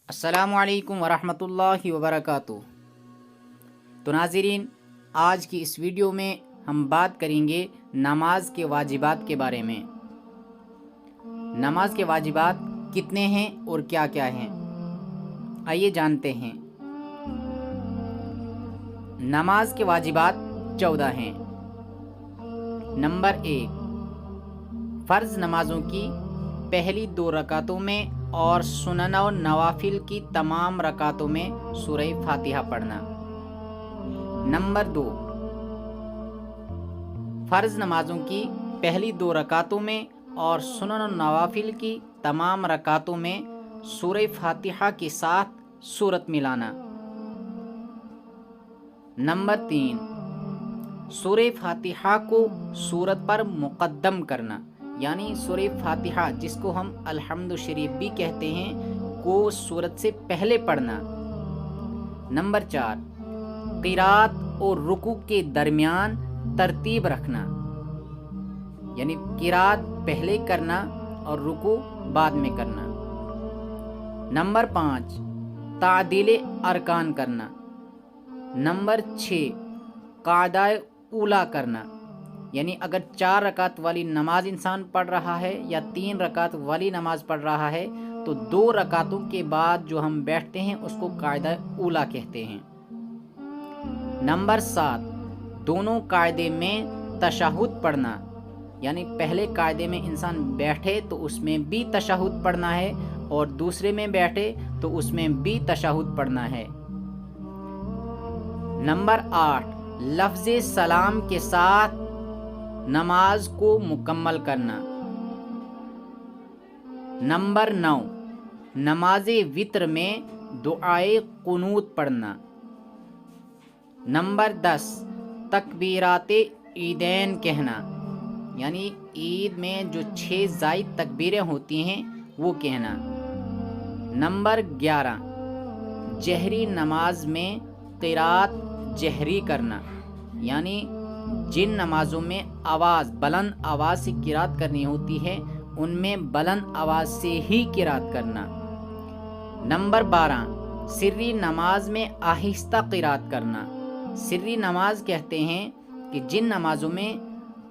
السلام علیکم ورحمۃ اللہ وبرکاتہ۔ تو ناظرین، آج کی اس ویڈیو میں ہم بات کریں گے نماز کے واجبات کے بارے میں۔ نماز کے واجبات کتنے ہیں اور کیا کیا ہیں، آئیے جانتے ہیں۔ نماز کے واجبات 14 ہیں۔ نمبر 1، فرض نمازوں کی پہلی 2 رکعتوں میں اور سنن و نوافل کی تمام رکعتوں میں سورہ فاتحہ پڑھنا۔ نمبر 2، فرض نمازوں کی پہلی 2 رکعتوں میں اور سنن و نوافل کی تمام رکعتوں میں سورہ فاتحہ کے ساتھ سورت ملانا۔ نمبر 3، سورہ فاتحہ کو سورت پر مقدم کرنا، یعنی سورہ فاتحہ جس کو ہم الحمد شریف بھی کہتے ہیں کو سورت سے پہلے پڑھنا۔ نمبر 4، قرات اور رکوع کے درمیان ترتیب رکھنا، یعنی قرات پہلے کرنا اور رکوع بعد میں کرنا۔ نمبر 5، تعدیل ارکان کرنا۔ نمبر 6، قاعدہ اولا کرنا، یعنی اگر 4 رکعت والی نماز انسان پڑھ رہا ہے یا 3 رکعت والی نماز پڑھ رہا ہے تو 2 رکعتوں کے بعد جو ہم بیٹھتے ہیں اس کو قاعدہ اولا کہتے ہیں۔ نمبر 7، دونوں قاعدے میں تشہد پڑھنا، یعنی پہلے قاعدے میں انسان بیٹھے تو اس میں بھی تشہد پڑھنا ہے اور دوسرے میں بیٹھے تو اس میں بھی تشہد پڑھنا ہے۔ نمبر 8، لفظ سلام کے ساتھ نماز کو مکمل کرنا۔ نمبر 9، نماز وتر میں دعائے قنوت پڑھنا۔ نمبر 10، تکبیرات عیدین کہنا، یعنی عید میں جو 6 زائد تکبیریں ہوتی ہیں وہ کہنا۔ نمبر 11، جہری نماز میں قرات جہری کرنا، یعنی جن نمازوں میں بلند آواز سے قرات کرنی ہوتی ہے ان میں بلند آواز سے ہی قرات کرنا۔ نمبر 12، سری نماز میں آہستہ قرات کرنا۔ سری نماز کہتے ہیں کہ جن نمازوں میں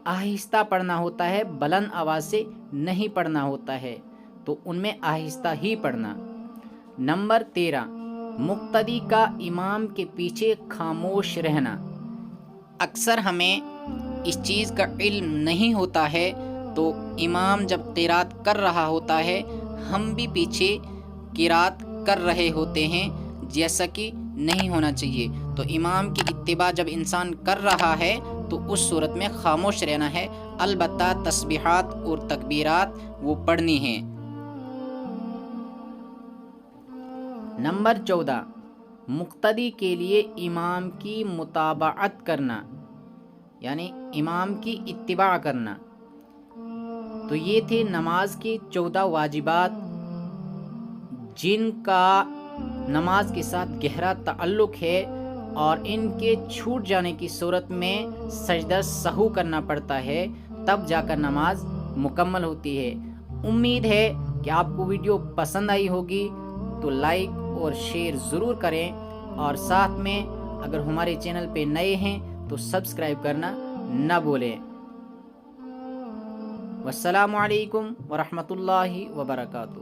آہستہ پڑھنا ہوتا ہے، بلند آواز سے نہیں پڑھنا ہوتا ہے، تو ان میں آہستہ ہی پڑھنا۔ نمبر 13، مقتدی کا امام کے پیچھے خاموش رہنا۔ اکثر ہمیں اس چیز کا علم نہیں ہوتا ہے، تو امام جب قرات کر رہا ہوتا ہے ہم بھی پیچھے قرات کر رہے ہوتے ہیں، جیسا کہ نہیں ہونا چاہیے۔ تو امام کی اتباع جب انسان کر رہا ہے تو اس صورت میں خاموش رہنا ہے، البتہ تسبیحات اور تکبیرات وہ پڑھنی ہیں۔ نمبر 14، مقتدی کے لیے امام کی متابعت کرنا، یعنی امام کی اتباع کرنا۔ تو یہ تھے نماز کے 14 واجبات جن کا نماز کے ساتھ گہرا تعلق ہے، اور ان کے چھوٹ جانے کی صورت میں سجدہ سہو کرنا پڑتا ہے، تب جا کر نماز مکمل ہوتی ہے۔ امید ہے کہ آپ کو ویڈیو پسند آئی ہوگی، تو لائک اور شیئر ضرور کریں، اور ساتھ میں اگر ہمارے چینل پہ نئے ہیں تو سبسکرائب کرنا نہ بھولیں۔ والسلام علیکم ورحمۃ اللہ وبرکاتہ۔